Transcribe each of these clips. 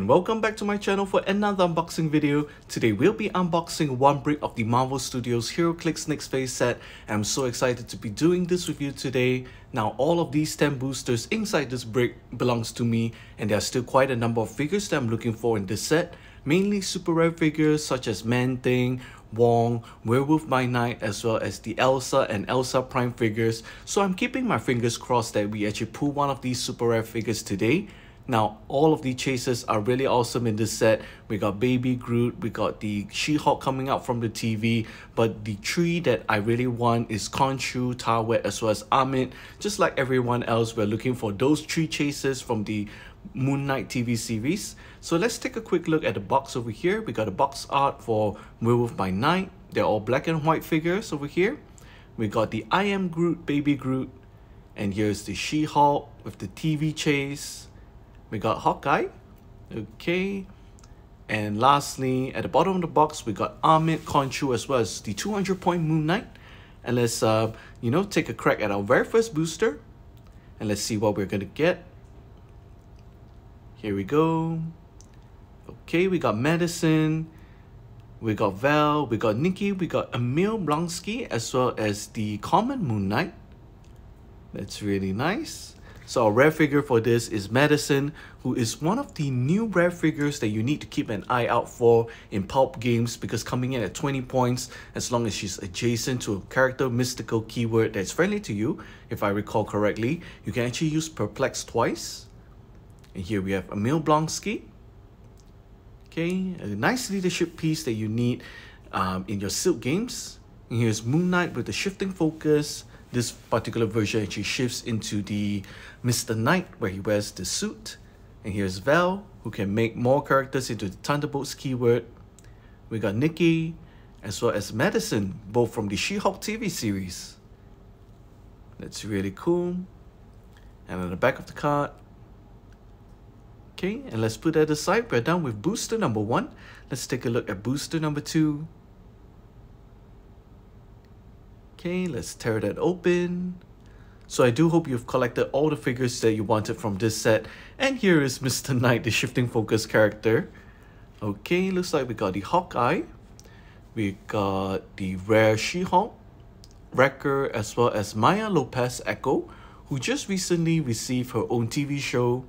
and welcome back to my channel for another unboxing video. Today we'll be unboxing one brick of the Marvel Studios HeroClix Next Phase set, and I'm so excited to be doing this with you today. Now all of these 10 boosters inside this brick belongs to me, and there are still quite a number of figures that I'm looking for in this set. Mainly super rare figures such as Man-Thing, Wong, Werewolf by Night, as well as the Elsa and Elsa Prime figures. So I'm keeping my fingers crossed that we actually pull one of these super rare figures today. Now, all of the chases are really awesome in this set. We got Baby Groot, we got the She-Hulk coming out from the TV, but the three that I really want is Khonshu, Tawet, as well as Amit. Just like everyone else, we're looking for those three chases from the Moon Knight TV series. So let's take a quick look at the box over here. We got a box art for Werewolf by Night. They're all black and white figures over here. We got the I Am Groot, Baby Groot, and here's the She-Hulk with the TV chase. We got Hawkeye, okay, and lastly, at the bottom of the box, we got Amit, Khonshu, as well as the 200-point Moon Knight. And let's, take a crack at our very first booster, and let's see what we're gonna get. Here we go. Okay, we got Madison, we got Val, we got Nikki, we got Emil Blonsky, as well as the common Moon Knight. That's really nice. So our rare figure for this is Madison, who is one of the new rare figures that you need to keep an eye out for in pulp games, because coming in at 20 points, as long as she's adjacent to a character mystical keyword that's friendly to you, if I recall correctly, you can actually use Perplex twice. And here we have Emil Blonsky. Okay, a nice leadership piece that you need in your Silk games. And here's Moon Knight with the shifting focus. This particular version actually shifts into the Mr. Knight, where he wears the suit. And here's Val, who can make more characters into the Thunderbolts keyword. We got Nikki, as well as Madison, both from the She-Hulk TV series. That's really cool. And on the back of the card. Okay, and let's put that aside. We're done with booster number 1. Let's take a look at booster number 2. Okay, let's tear that open. So I do hope you've collected all the figures that you wanted from this set. And here is Mr. Knight, the shifting focus character. Okay, looks like we got the Hawkeye. We got the rare She-Hulk, Wrecker, as well as Maya Lopez Echo, who just recently received her own TV show.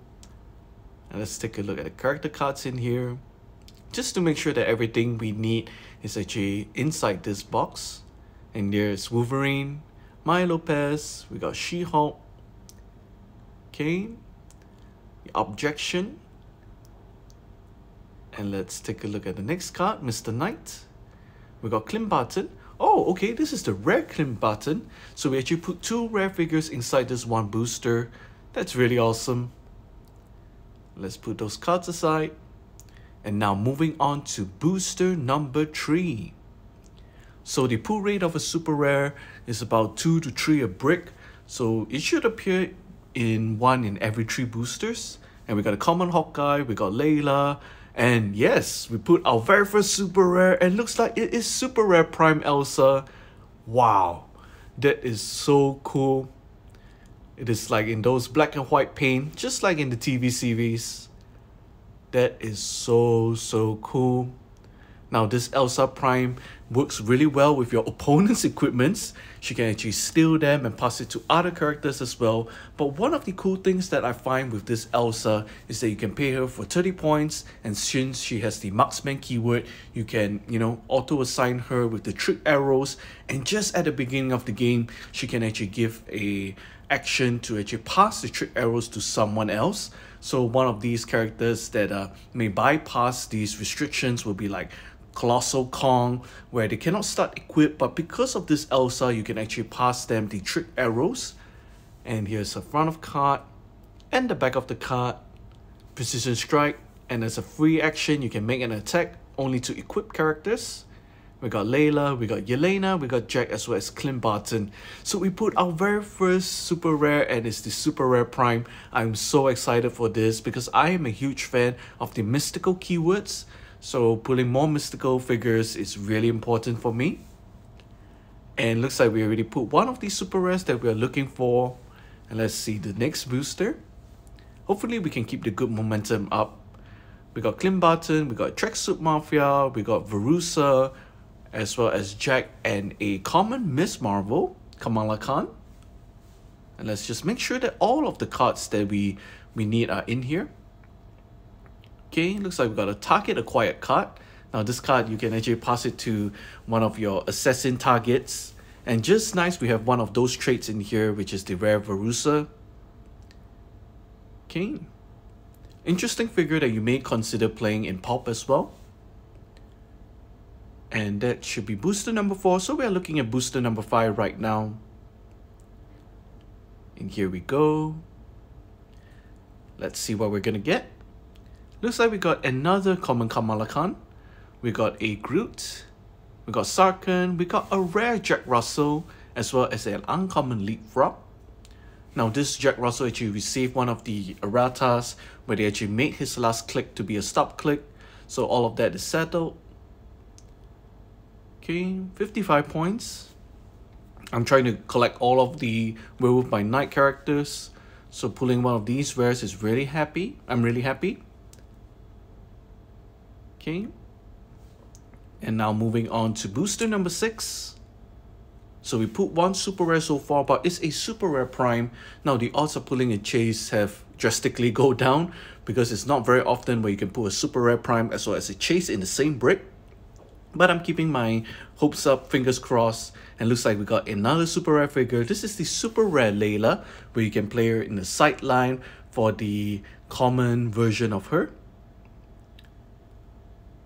And let's take a look at the character cards in here, just to make sure that everything we need is actually inside this box. And there's Wolverine, Maya Lopez, we got She-Hulk, okay, the Objection. And let's take a look at the next card, Mr. Knight. We got Clint Barton. Oh, okay, this is the rare Clint Barton. So we actually put 2 rare figures inside this one booster. That's really awesome. Let's put those cards aside. And now moving on to booster number 3. So the pull rate of a super rare is about 2 to 3 a brick. So it should appear in 1 in every 3 boosters. And we got a common Hawkeye, we got Layla. And yes, we put our very first super rare, and looks like it is super rare Prime Elsa. Wow, that is so cool. It is like in those black and white paint, just like in the TV series. That is so cool. Now this Elsa Prime works really well with your opponent's equipments. She can actually steal them and pass it to other characters as well. But one of the cool things that I find with this Elsa is that you can pay her for 30 points, and since she has the marksman keyword, you can, auto assign her with the trick arrows, and just at the beginning of the game, she can actually give a action to actually pass the trick arrows to someone else. So one of these characters that may bypass these restrictions will be like Colossal Kong, where they cannot start equipped, but because of this Elsa, you can actually pass them the trick arrows. And here's the front of card and the back of the card. Precision Strike, and as a free action, you can make an attack only to equip characters. We got Layla, we got Yelena, we got Jack, as well as Clint Barton. So we put our very first super rare, and it's the super rare Prime. I'm so excited for this because I am a huge fan of the mystical keywords. So pulling more mystical figures is really important for me. And looks like we already put one of these super rares that we are looking for. And let's see the next booster. Hopefully we can keep the good momentum up. We got Clint Barton, we got Tracksuit Mafia, we got Verussa, as well as Jack and a common Miss Marvel, Kamala Khan. And let's just make sure that all of the cards that we need are in here. Okay, looks like we got a target acquired card. Now this card, you can actually pass it to one of your assassin targets. And just nice, we have one of those traits in here, which is the rare Verussa. Okay. Interesting figure that you may consider playing in Pulp as well. And that should be booster number 4. So we are looking at booster number 5 right now. And here we go. Let's see what we're gonna get. Looks like we got another common Kamala Khan. We got a Groot. We got Sarkhan. We got a rare Jack Russell, as well as an uncommon Leapfrog. Now this Jack Russell actually received one of the erratas where they actually made his last click to be a stop click. So all of that is settled. Okay, 55 points. I'm trying to collect all of the Werewolf by Night characters. So pulling one of these rares is really happy. I'm really happy. Okay. And now moving on to booster number 6. So we put one super rare so far, but it's a super rare prime. Now the odds of pulling a chase have drastically go down because it's not very often where you can put a super rare prime as well as a chase in the same brick. But I'm keeping my hopes up, fingers crossed, and looks like we got another super rare figure. This is the super rare Layla, where you can play her in the sideline for the common version of her.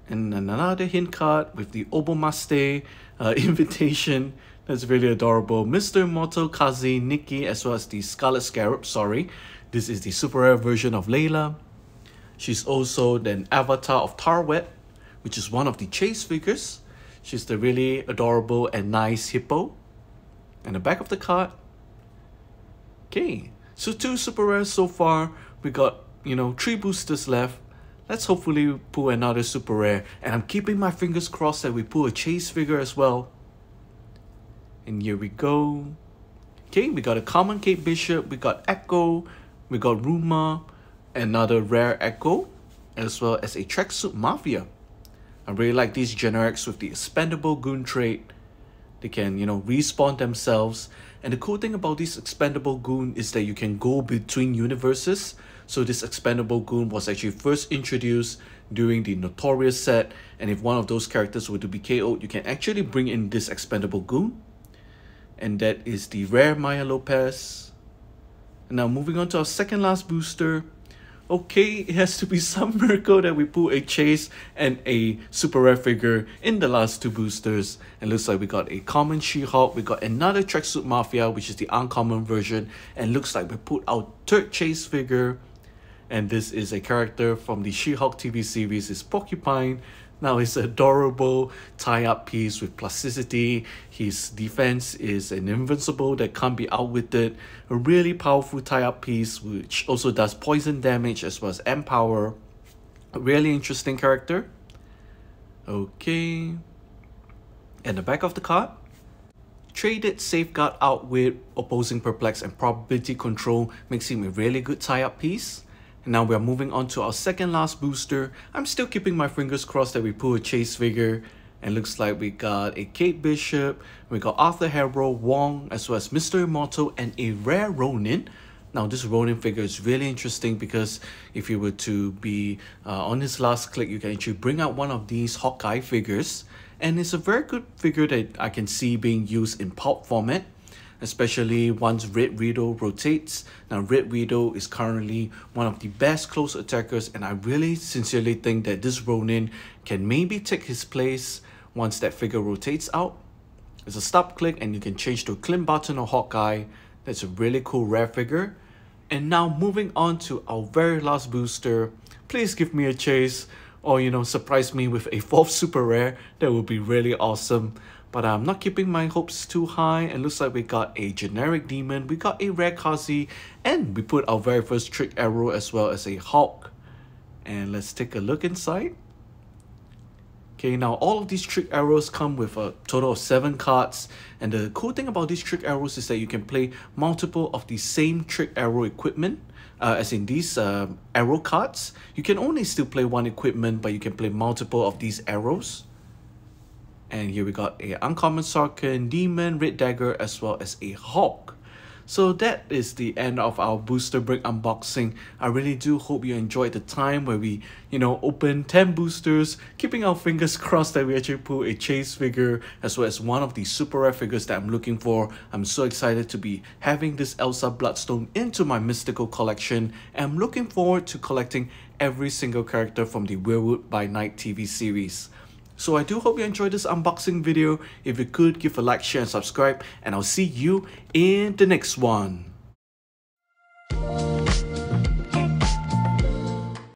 And another hint card with the Obomaste invitation. That's really adorable. Mr. Immortal, Kazi, Nikki, as well as the Scarlet Scarab, sorry. This is the super rare version of Layla. She's also an avatar of Tarwet, which is one of the chase figures. She's the really adorable and nice hippo. And the back of the card. Okay, so 2 super rares so far. We got, 3 boosters left. Let's hopefully pull another super rare. And I'm keeping my fingers crossed that we pull a chase figure as well. And here we go. Okay, we got a common Kate Bishop. We got Echo. We got Ruma. Another rare Echo. As well as a Tracksuit Mafia. I really like these generics with the expendable goon trait. They can, respawn themselves. And the cool thing about this expendable goon is that you can go between universes. So this expendable goon was actually first introduced during the Notorious set. And if one of those characters were to be KO'd, you can actually bring in this expendable goon. And that is the rare Maya Lopez. And now moving on to our second last booster. Okay, it has to be some miracle that we pull a chase and a super rare figure in the last 2 boosters. And looks like we got a common She-Hulk, we got another Tracksuit Mafia, which is the uncommon version, and looks like we put our 3rd chase figure. And this is a character from the She-Hulk TV series, it's Porcupine. Now it's an adorable tie-up piece with plasticity. His defense is an invincible that can't be outwitted. A really powerful tie-up piece which also does poison damage as well as empower. A really interesting character. Okay. And the back of the card. Traded Safeguard out with Opposing Perplex and Probability Control makes him a really good tie-up piece. And now we are moving on to our second last booster. I'm still keeping my fingers crossed that we pull a chase figure. And looks like we got a Kate Bishop, we got Arthur Harrow, Wong, as well as Mr. Immortal, and a rare Ronin. Now this Ronin figure is really interesting because if you were to be on his last click, you can actually bring out one of these Hawkeye figures. And it's a very good figure that I can see being used in pulp format, especially once Red Widow rotates. Now Red Widow is currently one of the best close attackers, and I really sincerely think that this Ronin can maybe take his place once that figure rotates out. It's a stop click and you can change to Clint Barton or Hawkeye. That's a really cool rare figure. And now moving on to our very last booster. Please give me a chase or surprise me with a 4th super rare. That would be really awesome. But I'm not keeping my hopes too high, and looks like we got a generic demon, we got a rare Kazi, and we put our very first trick arrow as well as a Hulk. And let's take a look inside. Okay, now all of these trick arrows come with a total of 7 cards, and the cool thing about these trick arrows is that you can play multiple of the same trick arrow equipment. as in these arrow cards. You can only still play one equipment, but you can play multiple of these arrows. And here we got a uncommon Sarkin, Demon, Red Dagger, as well as a Hawk. So that is the end of our booster break unboxing. I really do hope you enjoyed the time where we, open 10 boosters, keeping our fingers crossed that we actually pull a chase figure, as well as one of the super rare figures that I'm looking for. I'm so excited to be having this Elsa Bloodstone into my mystical collection, and I'm looking forward to collecting every single character from the Werewolf by Night TV series. So I do hope you enjoyed this unboxing video. If you could, give a like, share, and subscribe, and I'll see you in the next one.